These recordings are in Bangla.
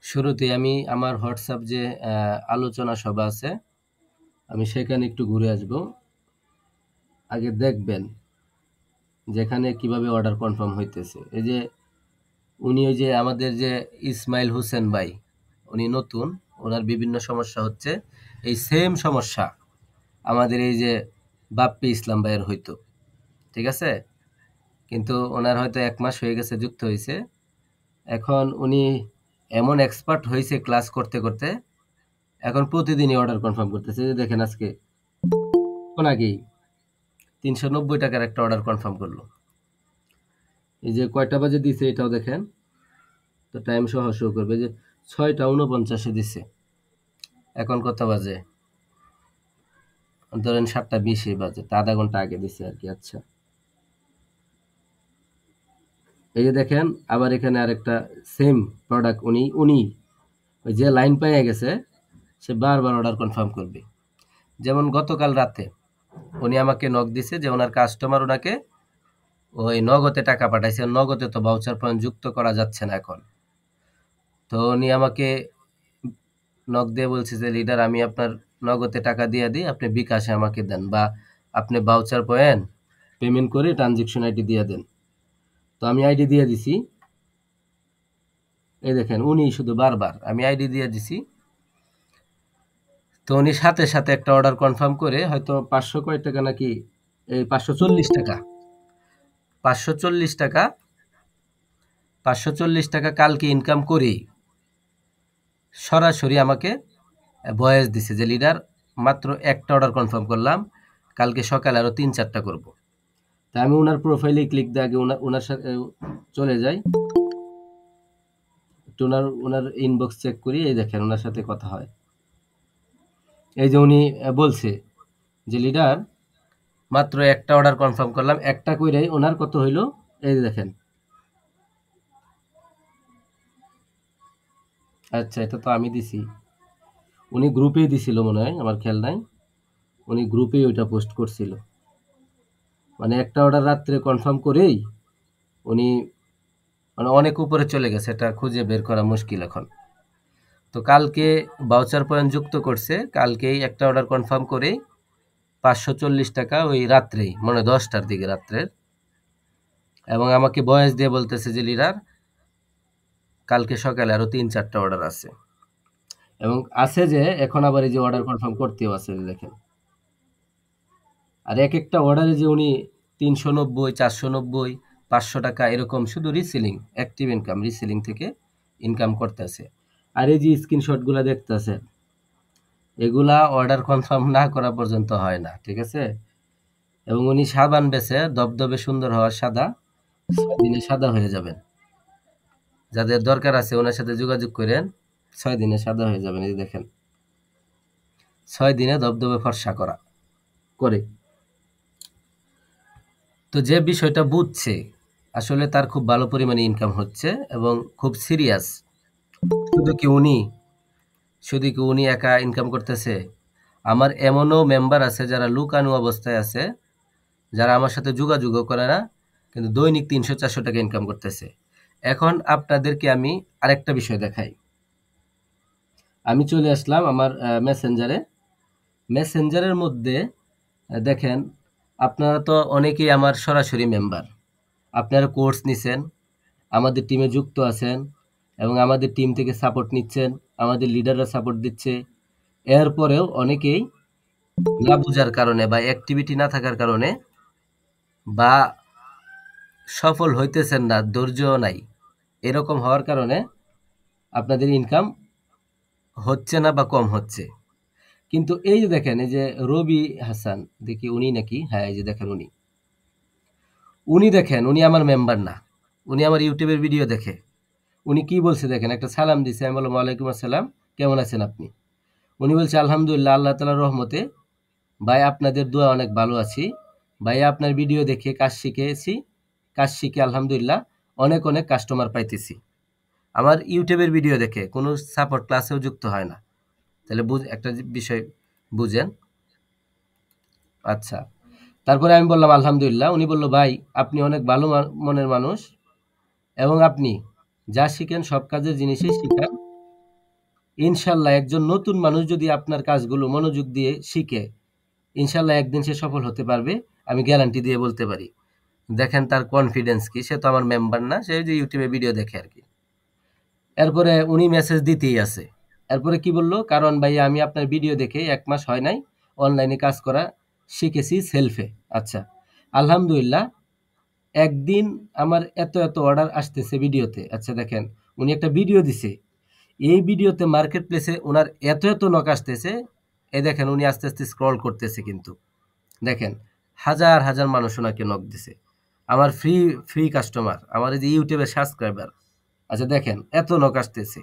শুরুতে আমি আমার হোয়াটসঅ্যাপ যে আলোচনা সভা আছে আমি সেখানে একটু ঘুরে আসব। আগে দেখবেন যেখানে কিভাবে অর্ডার কনফার্ম হইতেছে। এই যে উনি ওই যে আমাদের যে ইসমাইল হোসেন ভাই, উনি নতুন, ওনার বিভিন্ন সমস্যা হচ্ছে। এই সেম সমস্যা আমাদের এই যে বাপ্পি ইসলাম ভাইয়ের হইতো, ঠিক আছে? কিন্তু ওনার হয়তো 1 মাস হয়ে গেছে যুক্ত হয়েছে। এখন উনি এমন এক্সপার্ট হয়েছে ক্লাস করতে করতে, এখন প্রতিদিনই অর্ডার কনফার্ম করতেছে। এই যে দেখেন আজকে আগেই 390 টাকার একটা অর্ডার কনফার্ম করলো। এই যে কয়টা বাজে দিছে এটাও দেখেন, তো টাইম সহ শো করবে যে 6টা 49-এ দিছে। এখন কত বাজে? ধরেন 7টা 20 বাজে, তা আধা ঘন্টা আগে দিছে আর কি। আচ্ছা, এই যে দেখেন আবার এখানে আরেকটা সেম প্রোডাক্ট উনি উনি ওই যে লাইন পেয়ে গেছে, সে বারবার অর্ডার কনফার্ম করবে। যেমন গতকাল রাতে উনি আমাকে নক দিছে যে ওনার কাস্টমার ওনাকে ওই নগদে টাকা পাঠাইছে। নগদে তো ভাউচার পয়েন্ট যুক্ত করা যাচ্ছে না এখন। তো উনি আমাকে নক দিয়ে বলছে যে লিডার, আমি আপনার নগদে টাকা দিয়ে দিই, আপনি বিকাশে আমাকে দেন, বা আপনি ভাউচার পয়েন্ট পেমেন্ট করে ট্রানজেকশন আইডি দিয়ে দেন। তো আমি আইডি দিয়ে দিছি। এই দেখেন উনি শুধু বারবার আমি আইডি দিয়ে দিছি। তো উনি সাথে সাথে একটা অর্ডার কনফার্ম করে হয়তো 500 কয় টাকা নাকি, এই 540 টাকা, 540 টাকা, 540 টাকা কালকে ইনকাম করেই সরাসরি আমাকে ভয়েস দিছে যে লিডার, মাত্র একটা অর্ডার কনফার্ম করলাম, কালকে সকালে আরো 3-4টা করব। তা আমি ওনার প্রোফাইলে ক্লিক দিয়ে আগে ওনার সাথে চলে যাই, একটু ওনার ইনবক্স চেক করি। এই দেখেন ওনার সাথে কথা হয়। এই যে উনি বলছে যে লিডার, মাত্র একটা অর্ডার কনফার্ম করলাম, একটা কইরাই ওনার কত হইলো। এই যে দেখেন, আচ্ছা এটা তো আমি দিছি, উনি গ্রুপেই দিছিল মনে হয়, আমার খেয়াল নাই। উনি গ্রুপেই ওইটা পোস্ট করছিল। মানে একটা অর্ডার রাত্রে কনফার্ম করেই উনি মানে অনেক উপরে চলে গেছে, এটা খুঁজে বের করা মুশকিল এখন। তো কালকে ভাউচার পয়েন্ট যুক্ত করছে, কালকেই একটা অর্ডার কনফার্ম করেই 540 টাকা ওই রাত্রেই, মানে 10টার দিকে রাত্রের। এবং আমাকে ভয়েস দিয়ে বলতেছে যে লিডার, কালকে সকালে আরো 3-4টা অর্ডার আছে। এবং আছে যে এখন আবার এই যে অর্ডার কনফার্ম করতেও আছে, যে দেখেন। আর এক একটা অর্ডারে যে উনি 390, 490, 500 টাকা এরকম শুধু রিসেলিং, অ্যাক্টিভ ইনকাম রিসেলিং থেকে ইনকাম করতেছে। আর এই যে স্ক্রিনশটগুলো দেখতেছে, এগুলা অর্ডার কনফার্ম না করা পর্যন্ত হয় না, ঠিক আছে? এবং উনি সাবান বেছে দবদবে সুন্দর হওয়ার সাদা, 6 দিনে সাদা হয়ে যাবেন। যাদের দরকার আছে ওনার সাথে যোগাযোগ করেন, 6 দিনে সাদা হয়ে যাবেন। এই যে দেখেন, 6 দিনে দবদবে ফর্সা করা করে। তো যে বিষয়টা বুঝছে, আসলে তার খুব ভালো পরিমাণে ইনকাম হচ্ছে এবং খুব সিরিয়াস। শুধু কি উনি শুধু কি উনি একা ইনকাম করতেছে? আমার এমনও মেম্বার আছে যারা লুকানো অবস্থায় আছে, যারা আমার সাথে যোগাযোগও করে না, কিন্তু দৈনিক 300-400 টাকা ইনকাম করতেছে। এখন আপনাদেরকে আমি আরেকটা বিষয় দেখাই। আমি চলে আসলাম আমার মেসেঞ্জারে। মেসেঞ্জারের মধ্যে দেখেন, আপনারা তো অনেকেই আমার সরাসরি মেম্বার, আপনারা কোর্স নিছেন, আমাদের টিমে যুক্ত আছেন এবং আমাদের টিম থেকে সাপোর্ট নিচ্ছেন, আমাদের লিডাররা সাপোর্ট দিচ্ছে। এরপরেও অনেকেই না বোঝার কারণে বা অ্যাক্টিভিটি না থাকার কারণে বা সফল হইতেছেন না, ধৈর্য নাই, এরকম হওয়ার কারণে আপনাদের ইনকাম হচ্ছে না বা কম হচ্ছে। কিন্তু এই যে দেখেন, এই যে রবি হাসান, দেখি উনি নাকি, হ্যাঁ এই যে দেখেন উনি উনি দেখেন উনি আমার মেম্বার না, উনি আমার ইউটিউবের ভিডিও দেখে। উনি কি বলছে দেখেন, একটা সালাম দিছে, আমি বললাম ওয়ালাইকুম আসসালাম, কেমন আছেন আপনি? উনি বলছে আলহামদুলিল্লাহ, আল্লাহ তাআলার রহমতে ভাই, আপনাদের দোয়া অনেক ভালো আছি ভাই, আপনার ভিডিও দেখে কাজ শিখেছি, কাজ শিখে আলহামদুলিল্লাহ অনেক অনেক কাস্টমার পাইতেছি। আমার ইউটিউবের ভিডিও দেখে, কোনো সাপোর্ট ক্লাসেও যুক্ত হয় না। তাহলে একটা বিষয় বুঝেন। আচ্ছা, তারপরে আমি বললাম আলহামদুলিল্লাহ। উনি বলল ভাই, আপনি অনেক ভালো মনের মানুষ এবং আপনি যা শিখেন সব কাজের জিনিসই শিখান, ইনশাল্লাহ একজন নতুন মানুষ যদি আপনার কাজগুলো মনোযোগ দিয়ে শিখে, ইনশাল্লাহ একদিন সে সফল হতে পারবে, আমি গ্যারান্টি দিয়ে বলতে পারি। দেখেন তার কনফিডেন্স কি, সে তো আমার মেম্বার না, সে যে ইউটিউবে ভিডিও দেখে আর কি। এরপরে উনি মেসেজ দিতেই আছে। এরপরে কি বলল, কারণ ভাই আমি আপনার ভিডিও দেখে 1 মাস হয় নাই অনলাইনে কাজ করা শিখেছি সেলফে। আচ্ছা, আলহামদুলিল্লাহ। একদিন আমার এত এত অর্ডার আসতেছে ভিডিওতে। আচ্ছা দেখেন, উনি একটা ভিডিও দিছে, এই ভিডিওতে মার্কেট প্লেসে ওনার এত এত নক আসতেছে। এই দেখেন উনি আস্তে আস্তে স্ক্রল করতেছে, কিন্তু দেখেন হাজার হাজার মানুষ ওনাকে নক দিছে, আমার ফ্রি ফ্রি কাস্টমার, আমার এই যে ইউটিউবের সাবস্ক্রাইবার। আচ্ছা দেখেন এত নক আসতেছে,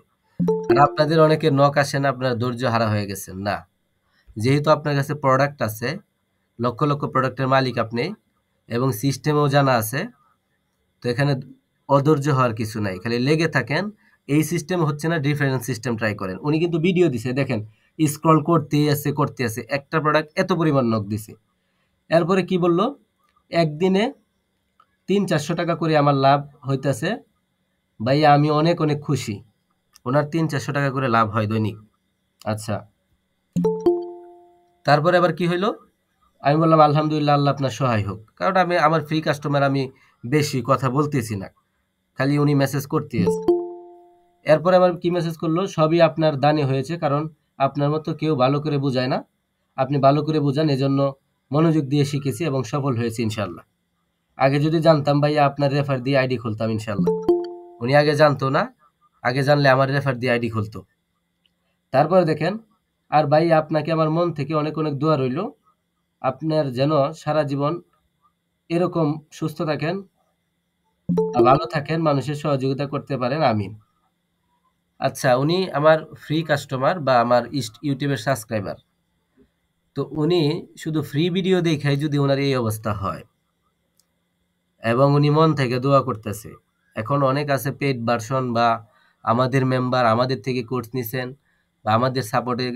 আর আপনাদের অনেকের নক আসে না, আপনারা ধৈর্য হারা হয়ে গেছেন না। যেহেতু আপনার কাছে প্রোডাক্ট আছে, লক্ষ লক্ষ প্রোডাক্টের মালিক আপনি, এবং সিস্টেমও জানা আছে, তো এখানে অধৈর্য হওয়ার কিছু নাই, খালি লেগে থাকেন। এই সিস্টেম হচ্ছে না, ডিফারেন্ট সিস্টেম ট্রাই করেন। উনি কিন্তু ভিডিও দিছে, দেখেন স্ক্রল করতে আছে, একটা প্রোডাক্ট এত পরিমাণ নক দিছে। এরপরে কি বলল, একদিনে 300-400 টাকা করে আমার লাভ হইতেছে। ভাইয়া আমি অনেক অনেক খুশি, ওনার 300-400 টাকা করে লাভ হয় দৈনিক। আচ্ছা, তারপরে আবার কি হইলো, আমি বললাম আলহামদুলিল্লাহ, আল্লাহ আপনার সহায় হোক, কারণ আমি আমার ফ্রি কাস্টমার, আমি বেশি কথা বলতেছি না, খালি উনি মেসেজ করতে আছে। এরপরে আবার কি মেসেজ করলো, সবই আপনার দানে হয়েছে, কারণ আপনার মতো কেউ ভালো করে বুঝায় না, আপনি ভালো করে বুঝান, এজন্য মনোযোগ দিয়ে শিখেছি এবং সফল হয়েছি ইনশাল্লাহ। আগে যদি জানতাম ভাইয়া আপনার রেফার দিয়ে আইডি খুলতাম ইনশাল্লাহ। উনি আগে জানতো না, আগে জানলে আমার রেফার দিয়ে আইডি খুলতো। তারপরে দেখেন, আর ভাই আপনাকে আমার মন থেকে অনেক অনেক দোয়া রইল, আপনার যেন সারা জীবন এরকম সুস্থ থাকেন, ভালো থাকেন, মানুষের সহযোগিতা করতে পারেন, আমিন। আচ্ছা, উনি আমার ফ্রি কাস্টমার বা আমার ইউটিউবের সাবস্ক্রাইবার। তো উনি শুধু ফ্রি ভিডিও দেখাই যদি ওনার এই অবস্থা হয়, এবং উনি মন থেকে দোয়া করতেছে। এখন অনেক আছে পেইড ভার্সন, বা আমাদের মেম্বার, আমাদের থেকে কোর্স নিছেন, বা আমাদের সাপোর্টে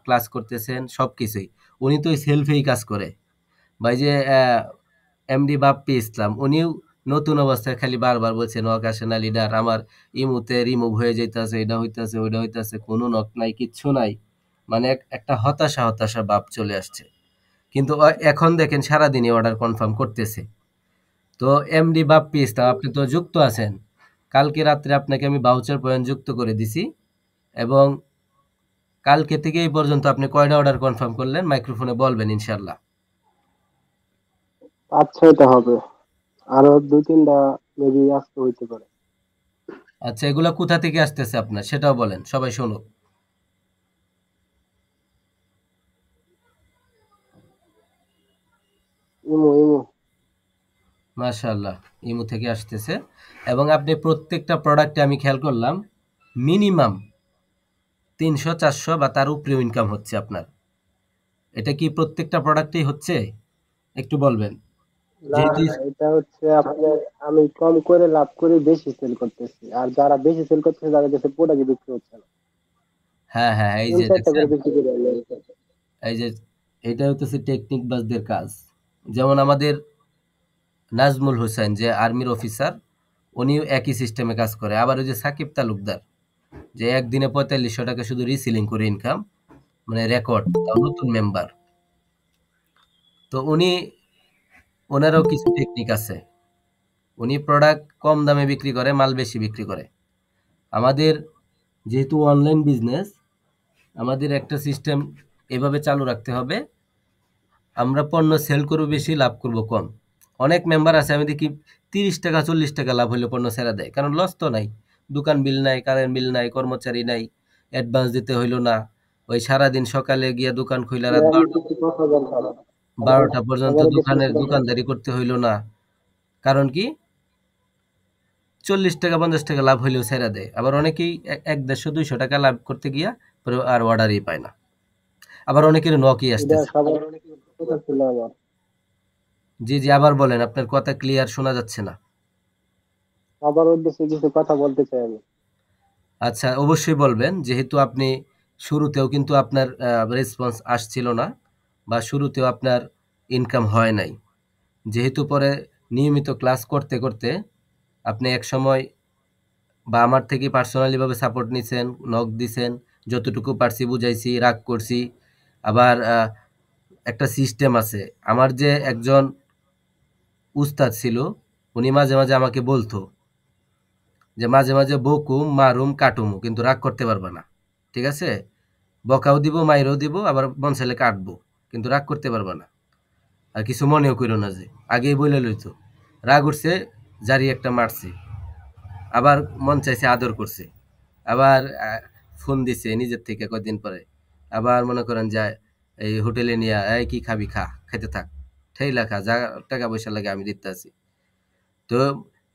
ক্লাস করতেছেন, সব কিছুই। উনি তো সেলফেই কাজ করে। ভাই যে এমডি বাপ্পি ইসলাম, উনিও নতুন অবস্থায় খালি বারবার বলছে নক আসে না লিডার, আমার ইমুতে রিমুভ হয়ে যাইতেছে, এটা হইতাছে ওইটা হইতাছে, কোনো নক নাই, কিচ্ছু নাই। মানে একটা হতাশা হতাশা ভাব চলে আসছে। কিন্তু এখন দেখেন সারাদিনই অর্ডার কনফার্ম করতেছে। তো এমডি বাপ্পি ইসলাম, আপনি তো যুক্ত আছেন, কালকে রাত্রে আপনাকে আমি ভাউচার পয়েন্ট যুক্ত করে দিছি, এবং কালকে থেকে এই পর্যন্ত আপনি কয়টা অর্ডার কনফার্ম করলেন মাইক্রোফোনে বলবেন ইনশাল্লাহ। 5-6টা হবে। আরো 2-3টা মেবি আজকে হইতে পারে। আচ্ছা, এগুলা কোথা থেকে আসতেছে আপনার, সেটাও বলেন, সবাই শুনুক। Imo imo. মাশাআল্লাহ, ইমু থেকে আসতেছে। এবং আপনি প্রত্যেকটা প্রোডাক্টে আমি খেয়াল করলাম মিনিমাম 300-400 বা তার উপরেও ইনকাম হচ্ছে আপনার। এটা কি প্রত্যেকটা প্রোডাক্টেই হচ্ছে, একটু বলবেন? না, যেহেতু এটা হচ্ছে আপনার, আমি কম করে লাভ করে বেশি সেল করতেছি, আর যারা বেশি সেল করতেছে তাদের কাছে প্রোডাক্ট বিক্রি হচ্ছে না। হ্যাঁ হ্যাঁ, এই তিন যে চারটা দেখছেন, করে বিক্রি করে আনলে। এই যে এটা হচ্ছে টেকনিক বাজদের কাজ। যেমন আমাদের নাজমুল হোসেন যে আর্মির অফিসার, উনিও একই সিস্টেমে কাজ করে। আবার ওই যে সাকিব তালুকদার, যে একদিনে 4500 টাকা শুধু রিসিলিং করে ইনকাম, মানে রেকর্ড, তাও নতুন মেম্বার। তো উনি, ওনারও কিছু টেকনিক আছে। উনি প্রোডাক্ট কম দামে বিক্রি করে, মাল বেশি বিক্রি করে। আমাদের যেহেতু অনলাইন বিজনেস, আমাদের একটা সিস্টেম এভাবে চালু রাখতে হবে, আমরা পণ্য সেল করব বেশি, লাভ করব কম। অনেক মেম্বার আছে আমি দেখি 30 টাকা 40 টাকা লাভ হলে পণ্য ছেড়ে দেয়, কারণ লস তো নাই, দোকান বিল নাই, কারেন্ট বিল নাই, কর্মচারী নাই, অ্যাডভান্স দিতে হইল না। ওই সারাদিন সকালে গিয়া দোকান খুইলা রাত আমি 12টা কিছু কথা বলতাম, সবার 12টা পর্যন্ত সবার কিছু কথা। দোকানদারি করতে হইল না। কারণ কি, 40 টাকা 50 টাকা লাভ হইলেও ছেড়ে দেয়। আবার অনেকেই 150-200 টাকা লাভ করতে গিয়া পরে আর অর্ডারই পায় না। আবার অনেকের নকই এটা আসতেছে। সবার কথা ছিল আমার। জি জি, আবার বলেন, আপনার কথা ক্লিয়ার শোনা যাচ্ছে না। সবার উদ্দেশ্যে কিছু কথা বলতে চাই আমি। আচ্ছা, অবশ্যই বলবেন। যেহেতু আপনি শুরুতেও কিন্তু আপনার রেসপন্স আসছিল না, বা শুরুতেও আপনার ইনকাম হয় নাই, যেহেতু পরে নিয়মিত ক্লাস করতে করতে আপনি এক সময় বা আমার থেকে পার্সোনালি ভাবে সাপোর্ট নিছেন, নক দিছেন, যতটুকু পারছি বুঝাইছি, রাগ করছি। আবার একটা সিস্টেম আছে। আমার যে একজন উস্তাদ ছিল, উনি মাঝে, মাঝে আমাকে বলতো যে, "মাঝে, মাঝে বকুম, মারুম, কাটুমও কিন্তু রাগ করতে পারবা না। ঠিক আছে? বকাও দিব, মাইরও দিব, আবার মন চাইলে কাটবো। কিন্তু রাগ করতে পারবা না। আর কিছু মনেও কইরো না যে।" আগেই বইলা লইতো। রাগ উঠছে, জারি একটা মারছি। আবার মন চাইছে আদর করছে। আবার ফোন দিছে নিজের থেকে কয়দিন পরে। আবার মনে করেন যে এই হোটেলে নিয়া, "এই কি খাবি? খা, খাইতে থাক। ঠেইলা খা, যা টাকা পয়সা লাগে আমি দিতাছি।" তো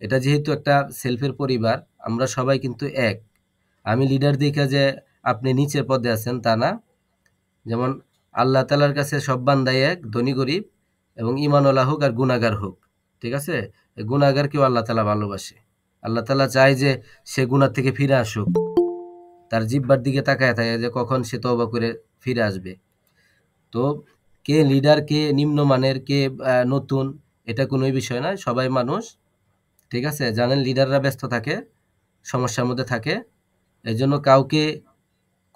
এটা যেহেতু একটা সেলফের পরিবার, আমরা সবাই কিন্তু এক। আমি লিডার দেইখা যে আপনি নিচের পদে আছেন তা না। যেমন আল্লাহ তাআলার কাছে সব বান্দাই এক, ধনী গরিব এবং ঈমানওয়ালা হোক আর গুনাহগার হোক। ঠিক আছে? এই গুনাহগারকেও আল্লাহ তাআলা ভালোবাসে। আল্লাহ তাআলা চায় যে সে গুনাহ থেকে ফিরে আসুক। তার জিহ্বার দিকে তাকায় থাকে যে কখন সে তওবা করে ফিরে আসবে। তো কে লিডার, কে নিম্নমানের, কে নতুন, এটা কোনোই বিষয় নয়। সবাই মানুষ। ঠিক আছে? জানেন লিডাররা ব্যস্ত থাকে, সমস্যার মধ্যে থাকে। এজন্য কাউকে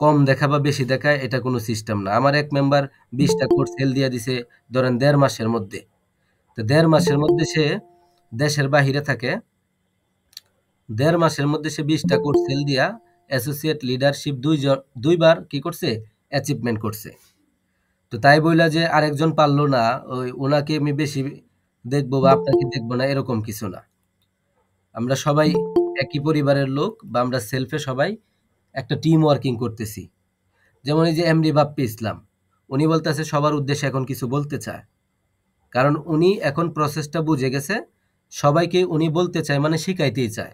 কম দেখা বা বেশি দেখা এটা কোনো সিস্টেম না। আমার এক মেম্বার ২০ টা কোর্স সেল দিয়া দিছে ধরেন ১.৫ মাসের মধ্যে। তো ১.৫ মাসের মধ্যে সে দেশের বাহিরে থাকে। ১.৫ মাসের মধ্যে সে ২০ টা কোর্স সেল দিয়া অ্যাসোসিয়েট লিডারশিপ ২ বার কি করছে? অ্যাচিভমেন্ট করছে। তো তাই বইলা যে আরেকজন পারল না, উনাকে আমি বেশি দেখবো বা আপনাকে দেখবো না এরকম কিছু না। আমরা সবাই একই পরিবারের লোক বা আমরা সেলফে সবাই একটা টিম ওয়ার্কিং করতেছি। যেমন এই যে এমডি বাপ্পি ইসলাম, উনি বলতেছে সবার উদ্দেশ্যে এখন কিছু বলতে চায়। কারণ উনি এখন প্রসেসটা বুঝে গেছে। সবাইকে উনি বলতে চায় মানে শিখাইতেই চায়।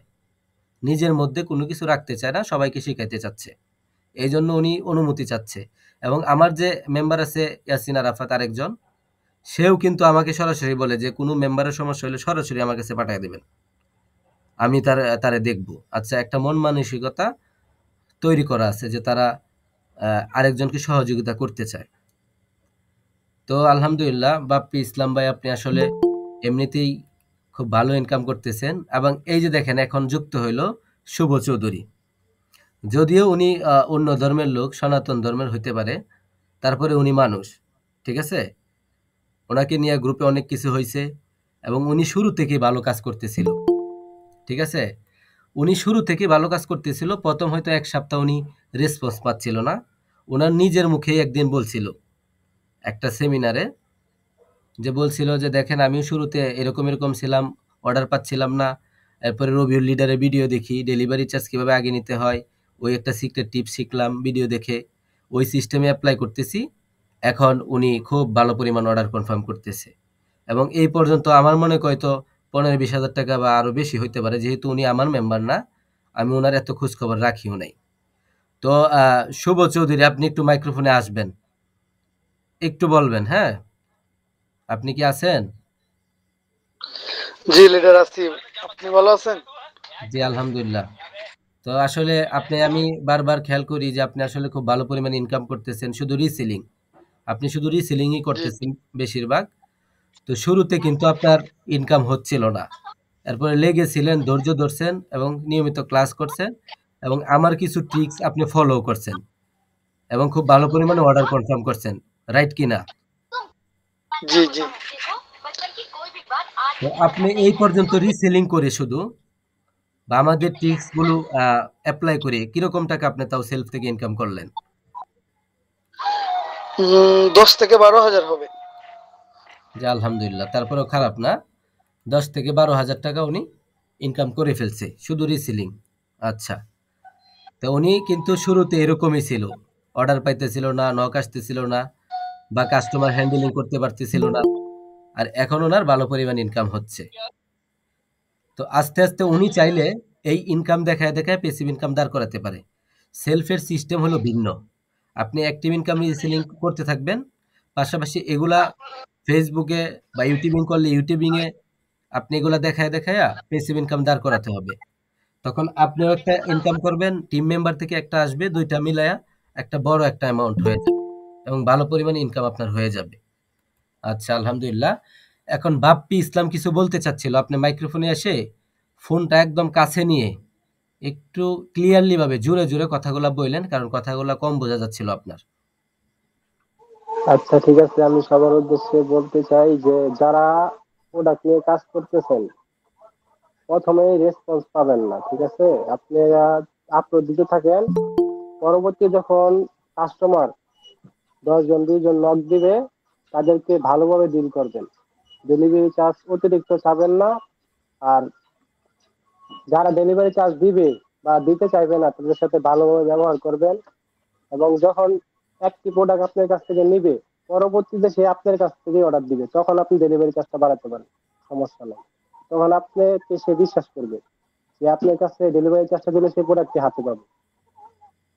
নিজের মধ্যে কোনো কিছু রাখতে চায় না, সবাইকে শিখাইতে চাচ্ছে। এই জন্য উনি অনুমতি চাচ্ছে। এবং আমার যে মেম্বার আছে ইয়াসিন আরাফাত আরেকজন, সেও কিন্তু আমাকে সরাসরি বলে যে কোনো মেম্বারের সমস্যা হলে সরাসরি আমার কাছে পাঠিয়ে দেবেন, আমি তারে দেখব। আচ্ছা, একটা মন মানসিকতা তৈরি করা আছে যে তারা আরেকজনকে সহযোগিতা করতে চায়। তো আলহামদুলিল্লাহ বাপ্পি ইসলাম ভাই, আপনি আসলে এমনিতেই খুব ভালো ইনকাম করতেছেন। এবং এই যে দেখেন এখন যুক্ত হইল শুভ চৌধুরী। যদিও উনি অন্য ধর্মের লোক, সনাতন ধর্মের হইতে পারে, তারপরে উনি মানুষ। ঠিক আছে? ওনাকে নিয়ে গ্রুপে অনেক কিছু হয়েছে এবং উনি শুরু থেকেই ভালো কাজ করতেছিল। ঠিক আছে? উনি শুরু থেকে ভালো কাজ করতেছিল। প্রথম হয়তো ১ সপ্তাহ উনি রেসপন্স পাচ্ছিল না। উনার নিজের মুখেই একদিন বলছিল একটা সেমিনারে, যে বলছিল যে, "দেখেন আমিও শুরুতে এরকম, এরকম ছিলাম, অর্ডার পাচ্ছিলাম না। এরপরে রবিউল লিডারের ভিডিও দেখি, ডেলিভারি চার্জ কিভাবে আগে নিতে হয়, ওই একটা সিক্রেট টিপস শিখলাম ভিডিও দেখে। ওই সিস্টেমে এপ্লাই করতেছি। এখন উনি খুব ভালো পরিমাণ অর্ডার কনফার্ম করতেছে।" এবং এই পর্যন্ত আমার মনে হয় হয়তো ১৫-২০ হাজার টাকা বা আরো বেশি হইতে পারে। যেহেতু উনি আমার মেম্বার না, আমি উনার এত খোঁজখবর রাখিও নাই। তো শুভ চৌধুরী, আপনি একটু মাইক্রোফোনে আসবেন। একটু বলবেন, হ্যাঁ? আপনি কি আছেন? জি লিডার আছি। আপনি ভালো আছেন? জি, আলহামদুলিল্লাহ। তো আসলে আমি বারবার খেয়াল করি যে আপনি আসলে খুব ভালো পরিমাণে ইনকাম করতেছেন শুধু রিসেলিং। আপনি শুধু রিসেলিংই জি করতেছেন বেশিরভাগ। তো শুরুতে কিন্তু আপনার ইনকাম হচ্ছিল না। এরপরে লেগেছিলেন, ধৈর্য ধরছেন এবং নিয়মিত ক্লাস করছেন এবং আমার কিছু ট্রিকস আপনি ফলো করছেন এবং খুব ভালো পরিমাণে অর্ডার কনফার্ম করছেন। রাইট কিনা? জি জি। তো আপনি এই পর্যন্ত রিসেলিং করে শুধু বা আমাদের ট্রিকস গুলো এপ্লাই করে কিরকম টাকা আপনি তাও সেলফ থেকে ইনকাম করলেন? ১০ থেকে ১২ হাজার হবে। জি, আলহামদুলিল্লাহ। তারপরেও খারাপ না। ১০ থেকে ১২ হাজার টাকা উনি ইনকাম করে ফেলছে শুধু রিসেলিং। আচ্ছা। তো উনি কিন্তু শুরুতে এরকমই ছিল। অর্ডার পাইতেছিল না, নক আসতেছিল না বা কাস্টমার হ্যান্ডেলিং করতে পারতেছিল না। আর এখন উনার ভালো পরিমাণ ইনকাম হচ্ছে। তো আস্তে, আস্তে উনি চাইলে এই ইনকাম দেখায়, দেখায় প্যাসিভ ইনকাম দাঁড় করাতে পারে। সেলফের সিস্টেম হলো ভিন্ন। আপনি অ্যাক্টিভ ইনকাম রিসেলিং করতে থাকবেন। পাশাপাশি এগুলা ফেসবুকে বা ইউটিউবিং করলে ইউটিউবিং এ আপনি এগুলা দেখায়, দেখায়া প্যাসিভ ইনকাম দাঁড় করাতে হবে। তখন আপনিও একটা ইনকাম করবেন, টিম মেম্বার থেকে একটা আসবে, ২ টা মিলায়া একটা বড় একটা অ্যামাউন্ট হয়ে যাবে এবং ভালো পরিমাণে ইনকাম আপনার হয়ে যাবে। আচ্ছা, আলহামদুলিল্লাহ। এখন বাপ্পি ইসলাম কিছু বলতে চাচ্ছিল। আপনি মাইক্রোফোনে এসে ফোনটা একদম কাছে নিয়ে একটু ক্লিয়ারলি ভাবে জোরে জোরে কথাগুলা বললেন, কারণ কথাগুলা কম বোঝা যাচ্ছিল আপনার। আচ্ছা ঠিক আছে, আমি সবার উদ্দেশ্যে বলতে চাই যে যারা প্রোডাক্ট নিয়ে কাজ করতেছেন প্রথমে রেসপন্স পাবেন না, ঠিক আছে? আপনারা আপলোড দিতে থাকেন, পরবর্তী যখন কাস্টমার 10 জন 2 জন নক দিবে তাদেরকে ভালোভাবে ডিল করবেন, ডেলিভারি চার্জ অতিরিক্ত চাবেন না। আর যারা ডেলিভারি চার্জ দিবে বা দিতে চাইবে না তাদের সাথে ভালোভাবে ব্যবহার করবেন। এবং যখন একটি প্রোডাক্ট আপনার কাছ থেকে নিবে পরবর্তীতে সে আপনার কাছ থেকে অর্ডার দিবে, তখন আপনি ডেলিভারি চার্জটা বাড়াতে পারেন, সমস্যা নেই। তখন আপনাকে সে বিশ্বাস করবে যে আপনার কাছে ডেলিভারি চার্জটা দিলে সেই প্রোডাক্টটি হাতে পাবে।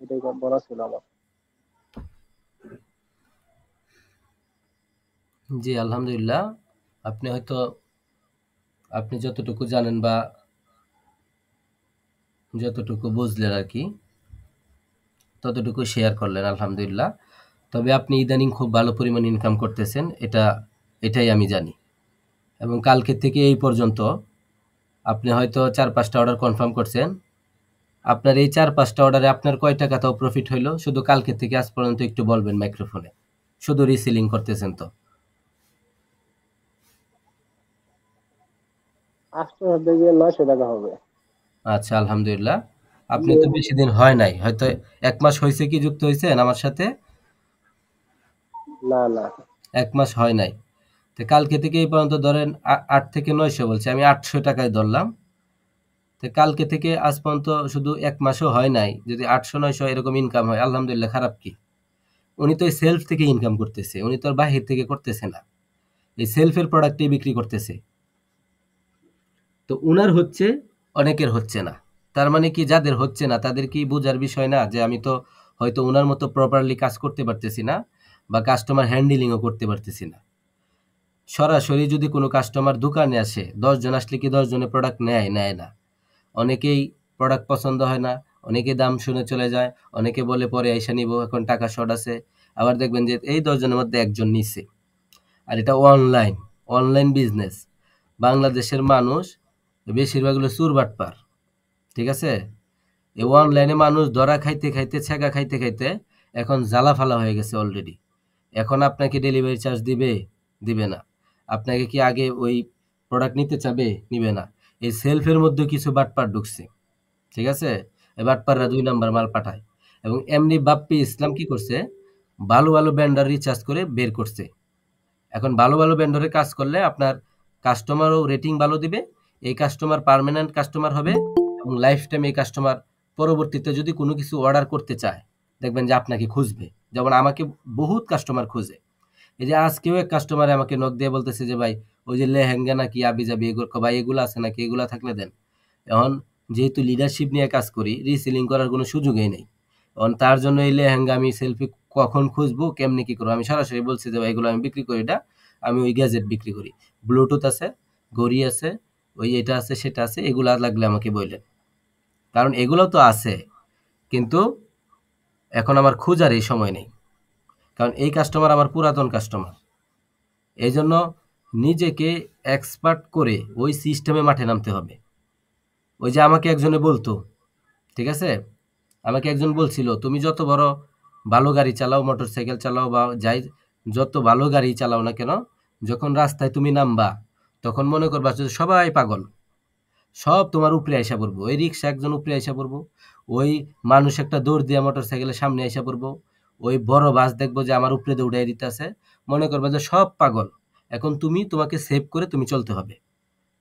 এটাই বলা ছিল আমার। জি আলহামদুলিল্লাহ, আপনি হয়তো আপনি যতটুকু জানেন বা যতটুকু বুঝলেন আর কি ততটুকু শেয়ার করলেন, আলহামদুলিল্লাহ। তবে আপনি ইদানিং খুব ভালো পরিমাণ ইনকাম করতেছেন, এটাই আমি জানি। এবং কালকে থেকে এই পর্যন্ত আপনি হয়তো 4-5টা অর্ডার কনফার্ম করছেন। আপনার এই 4-5টা অর্ডারে আপনার কয় টাকা তাও প্রফিট হইলো শুধু কালকে থেকে আজ পর্যন্ত একটু বলবেন মাইক্রোফোনে। শুধু রিসেলিং করতেছেন তো। 800 থেকে 900 টাকা হবে। আচ্ছা আলহামদুলিল্লাহ, আপনি তো বেশি দিন হয় নাই, হয়তো 1 মাস হয়েছে কি যুক্ত হয়েছেন আমার সাথে? না না, 1 মাস হয় নাই। তো কালকে থেকে এই পর্যন্ত ধরেন 8 থেকে 900 বলছে, আমি 800 টাকায় ধরলাম। তো কালকে থেকে আজ পর্যন্ত শুধু 1 মাসও হয় নাই, যদি 800-900 এরকম ইনকাম হয় আলহামদুলিল্লাহ, খারাপ কি? উনি তো এই সেলফ থেকে ইনকাম করতেছে, উনি তো আর বাহির থেকে করতেছে না, এই সেলফের প্রোডাক্টই বিক্রি করতেছে। তো উনার হচ্ছে, অনেকের হচ্ছে না। তার মানে কি যাদের হচ্ছে না তাদের কি বোঝার বিষয় না যে আমি তো হয়তো উনার মতো প্রপারলি কাজ করতে পারতেছি না বা কাস্টমার হ্যান্ডেলিংও করতে পারতেছি না। সরাসরি যদি কোনো কাস্টমার দোকানে আসে, 10 জন আসলে কি 10 জনের প্রোডাক্ট নেয় না। অনেকেই প্রোডাক্ট পছন্দ হয় না, অনেকে দাম শুনে চলে যায়, অনেকে বলে পরে আইসা নিব, এখন টাকা শর্ট আছে। আবার দেখবেন যে এই 10 জনের মধ্যে একজন নিছে। আর এটা অনলাইন বিজনেস। বাংলাদেশের মানুষ বেশিরভাগ হলো চুর বাটপার, ঠিক আছে? এই অনলাইনে মানুষ ধরা খাইতে খাইতে, ছেঁকা খাইতে খাইতে এখন জ্বালা ফালা হয়ে গেছে অলরেডি। এখন আপনাকে ডেলিভারি চার্জ দিবে না। আপনাকে কি আগে ওই প্রোডাক্ট নিতে চাবে? নিবে না। এই সেলফের মধ্যে কিছু বাটপার ঢুকছে, ঠিক আছে? এই বাটপাররা 2 নাম্বার মাল পাঠায়। এবং এমনি বাপ্পি ইসলাম কি করছে, ভালো ভালো ব্যান্ডার রিচার্জ করে বের করছে। এখন ভালো ভালো ভেন্ডরে কাজ করলে আপনার কাস্টমারও রেটিং ভালো দিবে, এই কাস্টমার পার্মানেন্ট কাস্টমার হবে এবং লাইফ টাইম এই কাস্টমার পরবর্তীতে যদি কোনো কিছু অর্ডার করতে চায় দেখবেন যে আপনাকে খুঁজবে। যেমন আমাকে বহুত কাস্টমার খুঁজে। এই যে আজকেও এক কাস্টমারে আমাকে নক দিয়ে বলতেছে যে ভাই ওই যে লেহেঙ্গা নাকি আবি যাবি এগুলো, ভাই এগুলো আছে নাকি, এগুলো থাকলে দেন। এখন যেহেতু লিডারশিপ নিয়ে কাজ করি, রিসেলিং করার কোনো সুযোগই নেই। এখন তার জন্য এই লেহেঙ্গা আমি সেলফি কখন খুঁজবো, কেমনি কি করবো, আমি সরাসরি বলছি যে ভাই এগুলো আমি বিক্রি করি না, আমি ওই গ্যাজেট বিক্রি করি, ব্লুটুথ আছে, ঘড়ি আছে, ওই এটা আছে সেটা আছে, এগুলা লাগলে আমাকে বললেন। কারণ এগুলো তো আছে, কিন্তু এখন আমার খোঁজার এই সময় নেই, কারণ এই কাস্টমার আমার পুরাতন কাস্টমার। এই জন্য নিজেকে এক্সপার্ট করে ওই সিস্টেমে মাঠে নামতে হবে। ওই যে আমাকে একজনে বলতো, ঠিক আছে, আমাকে একজন বলছিল তুমি যত বড় ভালো গাড়ি চালাও, মোটর সাইকেল চালাও বা যাই, যত ভালো গাড়ি চালাও না কেন, যখন রাস্তায় তুমি নামবা তখন মনে করবা যে সবাই পাগল, সব তোমার উপরে আইসা পড়বো, ওই রিক্সা একজন উপরে আইসা পড়বো, ওই মানুষ একটা দৌড় দিয়ে মোটর সাইকেলের সামনে আইসা পড়বো, ওই বড় বাস দেখবো যে আমার উপরে দৌড়াই দিতেছে, মনে করবা যে সব পাগল। এখন তোমাকে সেভ করে তুমি চলতে হবে,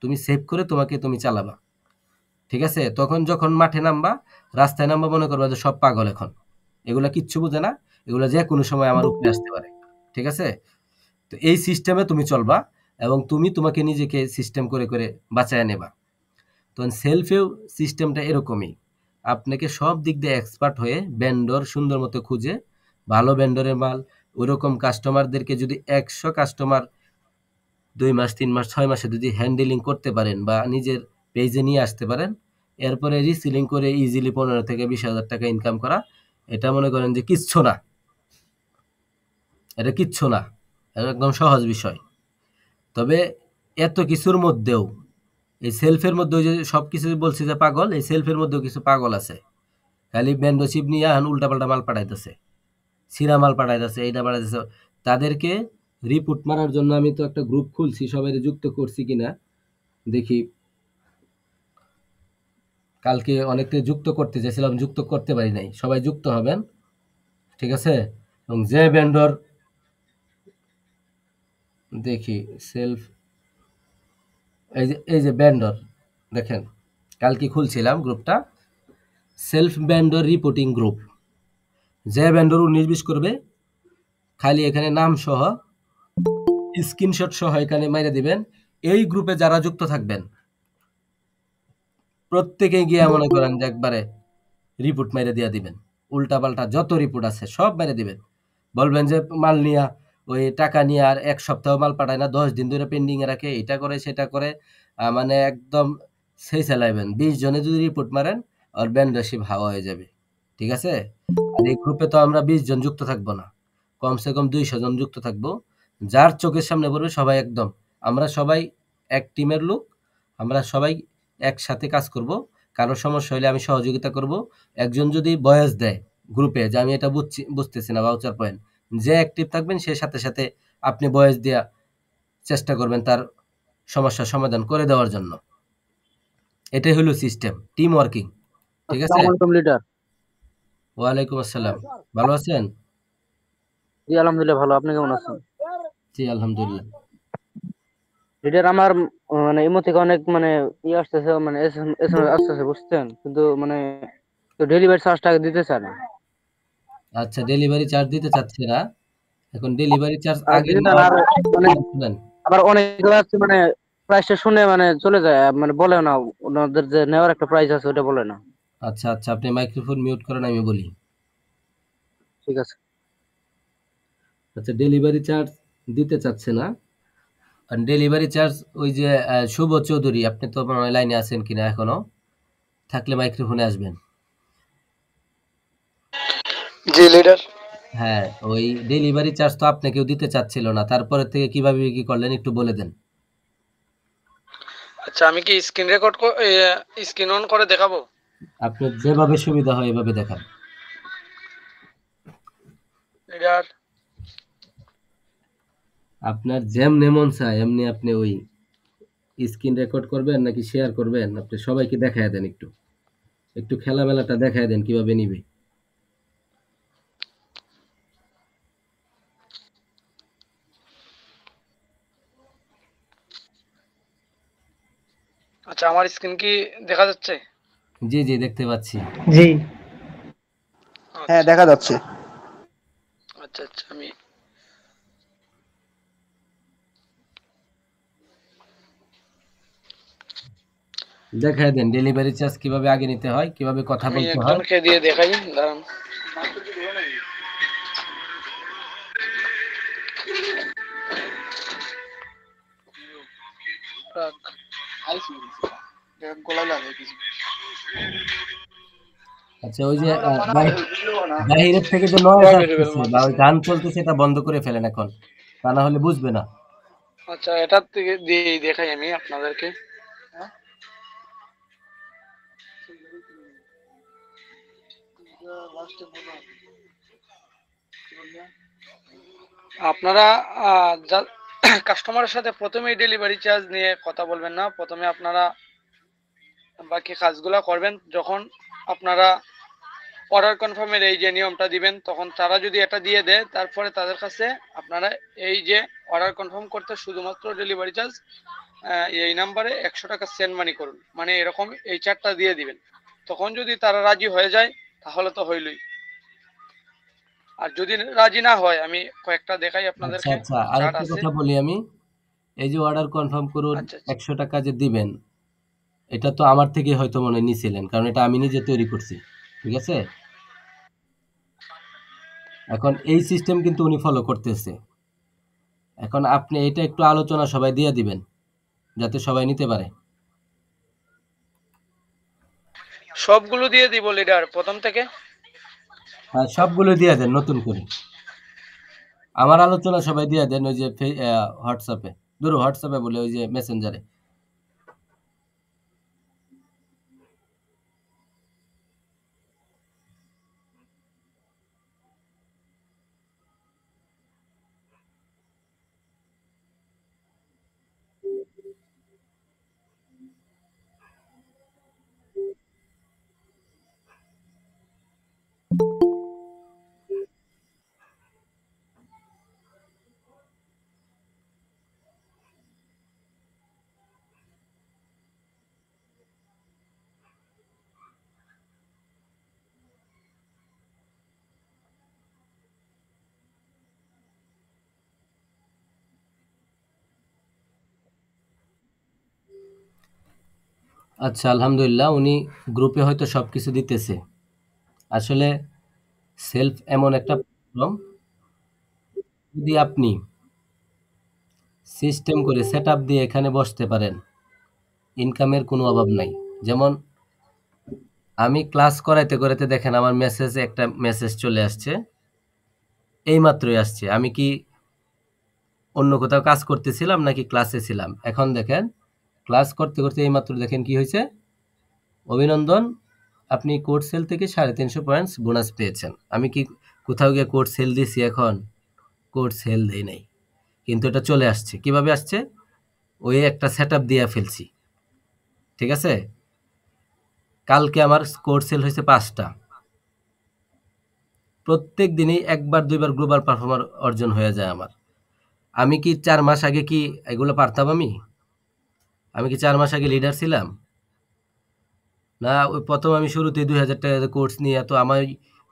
তুমি সেভ করে তুমি চালাবা, ঠিক আছে? তখন যখন মাঠে নামবা, রাস্তায় নামবা, মনে করবা যে সব পাগল এখন, এগুলা কিচ্ছু বুঝে না, এগুলা যে কোনো সময় আমার উপরে আসতে পারে, ঠিক আছে? তো এই সিস্টেমে তুমি চলবা এবং তোমাকে নিজেকে সিস্টেম করে করে বাঁচায় নেবা। তখন সেলফেও সিস্টেমটা এরকমই, আপনাকে সব দিক দিয়ে এক্সপার্ট হয়ে ভেন্ডর সুন্দর মতো খুঁজে ভালো ভেন্ডরের মাল, ওইরকম কাস্টমারদেরকে যদি 100 কাস্টমার 2 মাস 3 মাস 6 মাসে যদি হ্যান্ডেলিং করতে পারেন বা নিজের পেজে নিয়ে আসতে পারেন, এরপরে রিসেলিং করে ইজিলি 15 থেকে 20 হাজার টাকা ইনকাম করা, এটা মনে করেন যে কিচ্ছু না, এটা কিচ্ছু না, এটা একদম সহজ বিষয়। তবে এত কিছুর মধ্যেও এই সেলফের মধ্যে ওই যে সবকিছু বলছি যে পাগল, এই সেলফের মধ্যেও কিছু পাগল আছে, খালি মেম্বারশিপ নিয়ে এখন উল্টাপাল্টা মাল পাঠাইতেছে, সিরা মাল পাঠাইতেছে, এইটা পাঠাইতেছে। তাদেরকে রিপোর্ট মারার জন্য আমি তো একটা গ্রুপ খুলছি, সবাই যুক্ত করছি কিনা দেখি। কালকে অনেককে যুক্ত করতে চাইছিলাম, যুক্ত করতে পারি নাই, সবাই যুক্ত হবেন, ঠিক আছে? এবং যে ভেন্ডর দেখি সেলফ, এই যে ভেন্ডর দেখেন, কালকে খুলছিলাম গ্রুপটা, সেলফ ভেন্ডর রিপোর্টিং গ্রুপ। যে ভেন্ডর 19-20 করবে, খালি এখানে নাম সহ স্ক্রিনশট সহ এখানে মাইরে দিবেন। এই গ্রুপে যারা যুক্ত থাকবেন প্রত্যেকে গিয়ে মনে করেন যে একবারে রিপোর্ট মেরে দিয়ে দিবেন, উল্টা পাল্টা যত রিপোর্ট আছে সব মেরে দিবেন। বলবেন যে মাল নিয়া ওই টাকা নিয়ে আর 1 সপ্তাহ মাল পাঠায় না, 10 দিন ধরে পেন্ডিং এ রাখে, এটা করে সেটা করে, মানে একদম সেই চালাইবেন। 20 জনে যদি রিপোর্ট মারেন আর ব্যান্ডাসিপ হাওয়া হয়ে যাবে, ঠিক আছে? আর এই গ্রুপে তো আমরা 20 জন যুক্ত থাকবো না, কমসে কম 200 জন যুক্ত থাকবো। যার চোখের সামনে পড়বে সবাই একদম, আমরা সবাই এক টিমের লোক, আমরা সবাই একসাথে কাজ করব। কারো সমস্যা হলে আমি সহযোগিতা করব। একজন যদি ভয়েস দেয় গ্রুপে যে আমি এটা বুঝতেছি না ভাউচার পয়েন্ট, যে অ্যাক্টিভ থাকবেন সে সাথে সাথে আপনি ভয়েস দেওয়া চেষ্টা করবেন তার সমস্যার সমাধান করে দেওয়ার জন্য। এটাই হলো সিস্টেম, টিম ওয়ার্কিং, ঠিক আছে? আসসালামু আলাইকুম লিডার। ওয়ালাইকুম আসসালাম, ভালো আছেন? জি আলহামদুলিল্লাহ ভালো, আপনি কেমন আছেন? জি আলহামদুলিল্লাহ। লিডার আমার মানে ইমো থেকে অনেক মানে আসতেছে, মানে SMS আসতেছে বুঝছেন, কিন্তু মানে ডেলিভারি চার্জটা দিতে চায় না। আচ্ছা, ডেলিভারি চার্জ দিতে চাচ্ছে না। এখন ডেলিভারি চার্জ আর আগে দিতে চায় না, নেওয়ার, আর মানে শুনেন, আবার অনেকগুলো আছে মানে প্রাইসটা শুনে মানে চলে যায়, মানে বলে না ওনাদের যে নেওয়ার একটা প্রাইস আছে ওটা বলে না। আচ্ছা আচ্ছা, আপনি মাইক্রোফোন মিউট করেন, আমি বলি। ঠিক আছে। আচ্ছা, ডেলিভারি চার্জ দিতে চাচ্ছে না। আর ডেলিভারি চার্জ ওই যে শুভ চৌধুরী, আপনি তো আপনার লাইনে আছেন কিনা এখনো, থাকলে মাইক্রোফোনে আসবেন। জি লিডার। হ্যাঁ, ওই ডেলিভারি চার্জ তো আপনাকেও দিতে চাচ্ছিল না, তারপরে থেকে কিভাবে কি করলেন একটু বলে দেন। আচ্ছা, আমি কি স্ক্রিন অন করে দেখাবো? আপনার যেভাবে সুবিধা হয় এভাবে দেখান। লিডার, আপনার যেমনি মন চায় এমনি আপনি ওই স্ক্রিন রেকর্ড করবেন নাকি শেয়ার করবেন, আপনি সবাইকে দেখায় দেন, একটু একটু খেলামেলাটা দেখায় দেন কিভাবে নিবে। আচ্ছা আমার স্ক্রিন কি দেখা যাচ্ছে? জি জি, দেখতে পাচ্ছি। জি, হ্যাঁ আচ্ছা দেখা যাচ্ছে। আচ্ছা আচ্ছা, আমি দেখায় দেন ডেলিভারি চার্জ কিভাবে আগে নিতে হয়, কিভাবে কথা আমি বলতে হয়। একজনকে দিয়ে দেখাই, দাঁড়ান। রাখ। গলায় লাগে কিছু। আচ্ছা, ওই যে বাহিরের থেকে যে নয়েজ আসতেছে বা ওই গান চলতেছে এটা বন্ধ করে ফেলেন এখন, তা না হলে বুঝবে না। আচ্ছা, এটার থেকে দিয়ে দেখাই আমি আপনাদেরকে। আপনারা কাস্টমারের সাথে প্রথমেই ডেলিভারি চার্জ নিয়ে কথা বলবেন না। প্রথমে আপনারা বাকি কাজগুলো করবেন। যখন আপনারা অর্ডার কনফার্মের এই যে নিয়মটা দিবেন, তখন তারা যদি এটা দিয়ে দেয়, তারপরে তাদের কাছে আপনারা এই যে অর্ডার কনফার্ম করতে শুধুমাত্র ডেলিভারি চার্জ এই নাম্বারে 100 টাকা সেন্ড মানি করুন, মানে এরকম এই চারটা দিয়ে দিবেন। তখন যদি তারা রাজি হয়ে যায় তাহলে তো হইলই। আর যদি রাজি না হয়, আমি কয়েকটা দেখাই আচ্ছা আপনাদেরকে, আচ্ছা, চার্ট আরেকটা আছে। কথা বলি আমি, এই যে অর্ডার কনফার্ম করুন আচ্ছা আচ্ছা 100 টাকা যে দিবেন, এটা তো আমার থেকে হয়তো মনে হয় নিছিলেন, কারণ এটা আমি নিজে তৈরি করছি, ঠিক আছে? এখন এই সিস্টেম কিন্তু উনি ফলো করতেছে। এখন আপনি এটা একটু আলোচনা সবাই দিয়ে দিবেন যাতে সবাই নিতে পারে। সবগুলো দিয়ে দিব লিডার প্রথম থেকে। আর সবগুলো দিয়ে দেন নতুন করে, আমার আলোচনা সবাই দিয়ে দেন ওই যে হোয়াটসঅ্যাপে, ধরো হোয়াটসঅ্যাপে বলে ওই যে মেসেঞ্জারে। আচ্ছা, আলহামদুলিল্লাহ উনি গ্রুপে হয়তো সবকিছু দিতেছে। আসলে সেলফ এমন একটা প্ল্যাটফর্ম, যদি আপনি সিস্টেম করে সেটআপ দিয়ে এখানে বসতে পারেন, ইনকামের কোনো অভাব নাই। যেমন আমি ক্লাস করাইতে দেখেন আমার মেসেজে একটা মেসেজ চলে আসছে, এইমাত্রই আসছে। আমি কি অন্য কোথাও কাজ করতেছিলাম নাকি ক্লাসে ছিলাম? এখন দেখেন ক্লাস করতে এইমাত্র দেখেন কি হয়েছে, অভিনন্দন, আপনি কোড সেল থেকে 350 পয়েন্টস বোনাস পেয়েছেন। আমি কি কোথাও গিয়ে কোড সেল দিছি? এখন কোড সেল দেই নাই, কিন্তু এটা চলে আসছে। কিভাবে আসছে? ওই একটা সেটআপ দিয়ে ফেলছি, ঠিক আছে? কালকে আমার কোড সেল হয়েছে 5টা। প্রত্যেক দিনই একবার দুইবার গ্লোবাল পারফর্মার অর্জন হয়ে যায় আমার। আমি কি 4 মাস আগে কি এগুলো পারতাম? আমি কি 4 মাস আগে লিডার ছিলাম? না, ওই প্রথম আমি শুরুতেই 2000 টাকা কোর্স নিয়ে, তো আমার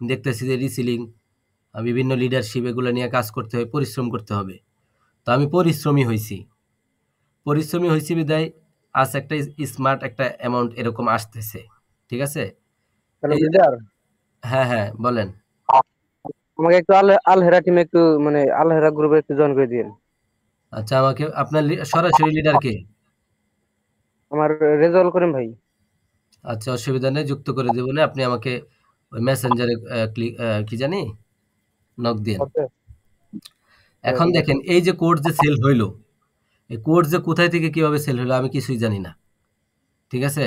দেখতেছি যে রিসিলিং, বিভিন্ন লিডারশিপ এগুলো নিয়ে কাজ করতে হয়, পরিশ্রম করতে হবে। তো আমি পরিশ্রমী হয়েছি বিদায় আজ একটা স্মার্ট একটা অ্যামাউন্ট এরকম আসতেছে, ঠিক আছে? হ্যালো এই লিডার, হ্যাঁ, হ্যাঁ, বলেন। আমাকে একটু আল আল হেরা টিমে একটু মানে আল হেরা গ্রুপে একটু জয়েন করে দিন। আচ্ছা, আমাকে আপনার সরাসরি লিডার কে? আমার রেজাল্ট করেন ভাই। আচ্ছা, অসুবিধা নেই, যুক্ত করে দেবো না। আপনি আমাকে ওই মেসেঞ্জারে ক্লিক কি জানি নক দিন। ওকে, এখন ঠিক আছে। দেখেন এই যে কোড যে সেল হইলো, এই কোড যে কোথায় থেকে কিভাবে সেল হলো আমি কিছুই জানি না, ঠিক আছে?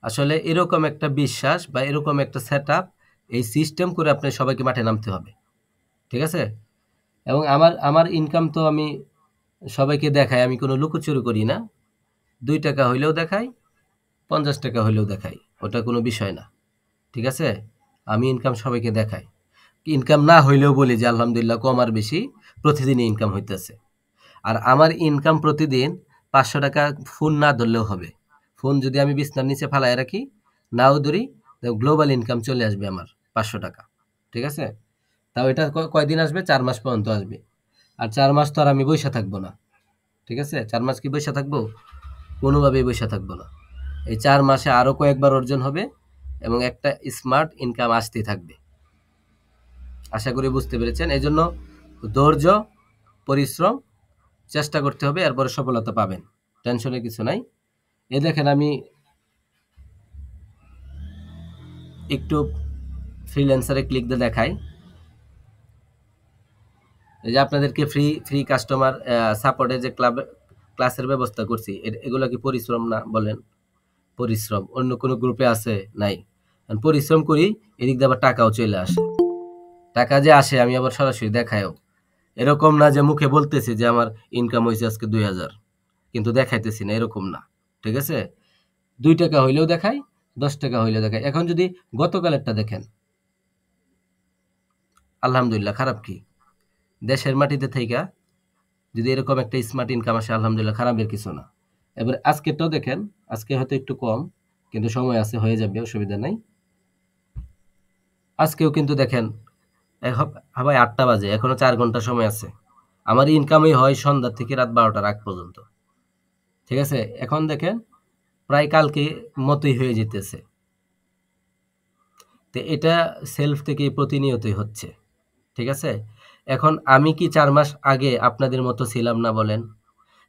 আসলে এরকম একটা বিশ্বাস বা এরকম একটা সেটআপ, এই সিস্টেম করে আপনি সবাইকে মাঠে নামতে হবে, ঠিক আছে? এবং আমার আমার ইনকাম তো আমি সবাইকে দেখাই, আমি কোনো লুকোচুরি করি না। 2 টাকা হইলেও দেখাই, 50 টাকা হইলেও দেখাই, ওটা কোনো বিষয় না, ঠিক আছে? আমি ইনকাম সবাইকে দেখাই। ইনকাম না হইলেও বলি যে আলহামদুলিল্লাহ কম আর বেশি প্রতিদিনই ইনকাম হইতেছে। আর আমার ইনকাম প্রতিদিন 500 টাকা ফোন না ধরলেও হবে। ফোন যদি আমি বিছনার নিচে ফালায় রাখি, নাও ধরি, গ্লোবাল ইনকাম চলে আসবে আমার 500 টাকা, ঠিক আছে? তাও এটা কয়দিন আসবে? 4 মাস পর্যন্ত আসবে। আর 4 মাস তো আর আমি বইসা থাকবো না, ঠিক আছে? 4 মাস কি বইসা থাকবো? কোনোভাবেই বইসা থাকবো না। এই 4 মাসে আরো কয়েকবার অর্জন হবে এবং একটা স্মার্ট ইনকাম আসতেই থাকবে। আশা করি বুঝতে পেরেছেন। এজন্য ধৈর্য, পরিশ্রম, চেষ্টা করতে হবে, এরপরে সফলতা পাবেন। টেনশনের কিছু নাই। এ দেখেন আমি একটু ফ্রিল্যান্সারে ক্লিক দিয়ে দেখাই। এই যে আপনাদেরকে ফ্রি কাস্টমার সাপোর্টের যে ক্লাসের ব্যবস্থা করছি, এগুলো কি পরিশ্রম না বলেন? পরিশ্রম। অন্য কোনো গ্রুপে আছে? নাই। আর পরিশ্রম করি, এদিক দিয়ে আবার টাকাও চলে আসে। টাকা যে আসে আমি আবার সরাসরি দেখায়ও। এরকম না যে মুখে বলতেছি যে আমার ইনকাম হয়েছে আজকে 2000, কিন্তু দেখাইতেছি না, এরকম না, ঠিক আছে? 2 টাকা হইলেও দেখাই, 10 টাকা হইলেও দেখাই। এখন যদি গতকালেরটা দেখেন, আলহামদুলিল্লাহ, খারাপ কি? দেশের মাটিতে থাইকা যদি এরকম একটা স্মার্ট ইনকাম আসে, আলহামদুলিল্লাহ, খারাপের কিছু না। এবার আজকেরটাও দেখেন, আজকে হয়তো একটু কম, কিন্তু সময় আছে, হয়ে যাবে, অসুবিধা নাই। আজকেও কিন্তু দেখেন ভাই 8টা বাজে, এখনো 4 ঘন্টা সময় আছে। আমার ইনকামই হয় সন্ধ্যা থেকে রাত 12টার আগ পর্যন্ত, ঠিক আছে? এখন দেখেন প্রায় কালকে মতোই হয়ে যেতেছে। তো এটা সেলফ থেকেই প্রতিনিয়তই হচ্ছে, ঠিক আছে? এখন আমি কি 4 মাস আগে আপনাদের মতো ছিলাম না বলেন?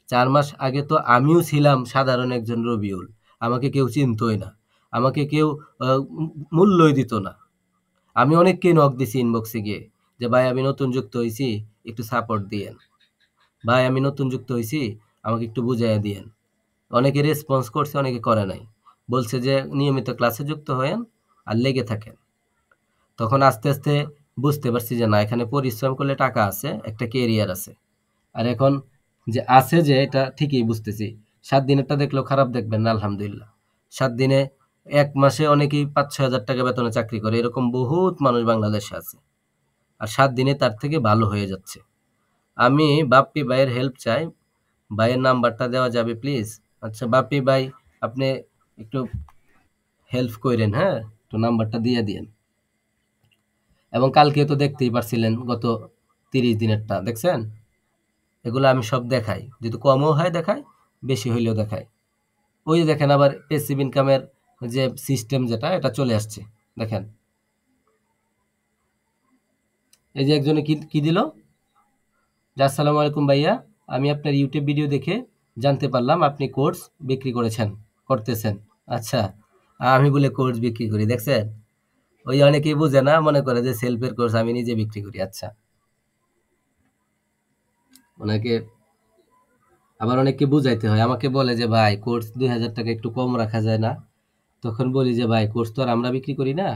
4 মাস আগে তো আমিও ছিলাম সাধারণ একজন রবিউল। আমাকে কেউ চিনতই না। আমাকে কেউ আ মূল্যই দিত না। আমি অনেককে নক দিছি ইনবক্সে গিয়ে যে, "ভাই আমি নতুন যুক্ত হইছি, একটু সাপোর্ট দিয়েন। ভাই আমি নতুন যুক্ত হইছি, আমাকে একটু বুঝাইয়া দিয়েন।" অনেকে রেসপন্স করছে, অনেকে করে নাই। বলছে যে, "নিয়মিত ক্লাসে যুক্ত হয়েন আর লেগে থাকেন।" তখন আস্তে বুঝতে পারছি যে না, এখানে পরিশ্রম করলে টাকা আছে, একটা কেরিয়ার আছে। আর এখন যে আছে যে এটা ঠিকই বুঝতেছি। 7 দিনেরটা দেখলেও খারাপ দেখবেন না, আলহামদুলিল্লাহ। 7 দিনে 1 মাসে অনেকেই 5-6 হাজার টাকা বেতনে চাকরি করে। এরকম বহুত মানুষ বাংলাদেশে আছে। আর 7 দিনে তার থেকে ভালো হয়ে যাচ্ছে। আমি বাপ্পি ভাইয়ের হেল্প চাই। ভাইয়ের নাম্বারটা দেওয়া যাবে প্লিজ? আচ্ছা বাপ্পি ভাই, আপনি একটু হেল্প কইরেন, হ্যাঁ? একটু নাম্বারটা দিয়ে দিয়েন। এবং কালকে তো দেখতেই পারছিলেন গত 30 দিনেরটা, দেখছেন? এগুলো আমি সব দেখাই। যদি কমও হয় দেখাই, বেশি হইলেও দেখাই। ওই যে দেখেন আবার প্যাসিভ ইনকামের যে সিস্টেম যেটা এটা চলে আসছে দেখেন। এই যে একজনে কি দিল যে আসসালামু আলাইকুম ভাইয়া, আমি আপনার ইউটিউব ভিডিও দেখে জানতে পারলাম আপনি কোর্স বিক্রি করতেছেন। আচ্ছা, আমি বলে কোর্স বিক্রি করি, দেখছেন? ওই অনেকেই বুঝে না, মনে করে যে সেলফের কোর্স আমি নিজে বিক্রি করি। আচ্ছা, ওনাকে আবার অনেককে বুঝাইতে হয়, আমাকে বলে যে ভাই কোর্স 2000 টাকা একটু কম রাখা যায় না? তখন বলি যে ভাই কোর্স তো আর আমরা বিক্রি করি না,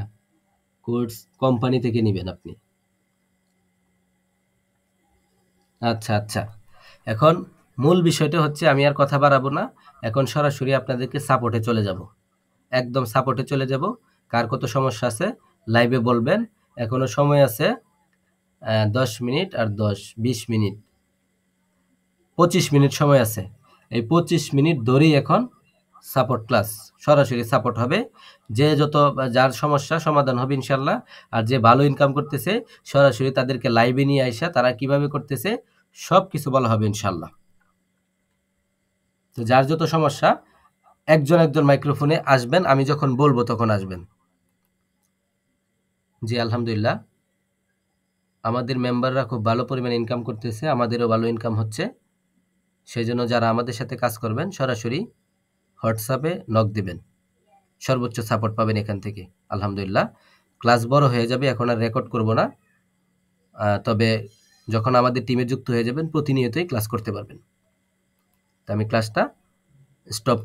কোর্স কোম্পানি থেকে নেবেন আপনি। আচ্ছা আচ্ছা, এখন মূল বিষয়টা হচ্ছে, আমি আর কথা বাড়াবো না, এখন সরাসরি আপনাদেরকে সাপোর্টে চলে যাব, একদম সাপোর্টে চলে যাব। কার কত সমস্যা আছে লাইভে বলবেন, এখনো সময় আছে 10 মিনিট আর 20 মিনিট, 25 মিনিট সময় আছে। এই 25 মিনিট ধরেই এখন সাপোর্ট ক্লাস, সরাসরি সাপোর্ট হবে। যে যার সমস্যা সমাধান হবে ইনশাল্লাহ। আর যে ভালো ইনকাম করতেছে সরাসরি তাদেরকে লাইভে নিয়ে আইসা তারা কিভাবে করতেছে সব কিছু বলা হবে ইনশাল্লাহ। তো যার যত সমস্যা একজন মাইক্রোফোনে আসবেন, আমি যখন বলবো তখন আসবেন। জি আলহামদুলিল্লাহ, আমাদের মেম্বাররা খুব ভালো পরিমাণে ইনকাম করতেছে, আমাদেরও ভালো ইনকাম হচ্ছে। সেই জন্য যারা আমাদের সাথে কাজ করবেন সরাসরি হোয়াটসঅ্যাপে নক দিবেন, সর্বোচ্চ সাপোর্ট পাবেন এখান থেকে। আলহামদুলিল্লাহ, ক্লাস বড় হয়ে যাবে, এখন আর রেকর্ড করব না, তবে যখন আমাদের টিমে যুক্ত হয়ে যাবেন প্রতিনিয়তই ক্লাস করতে পারবেন। তো আমি ক্লাসটা স্টপ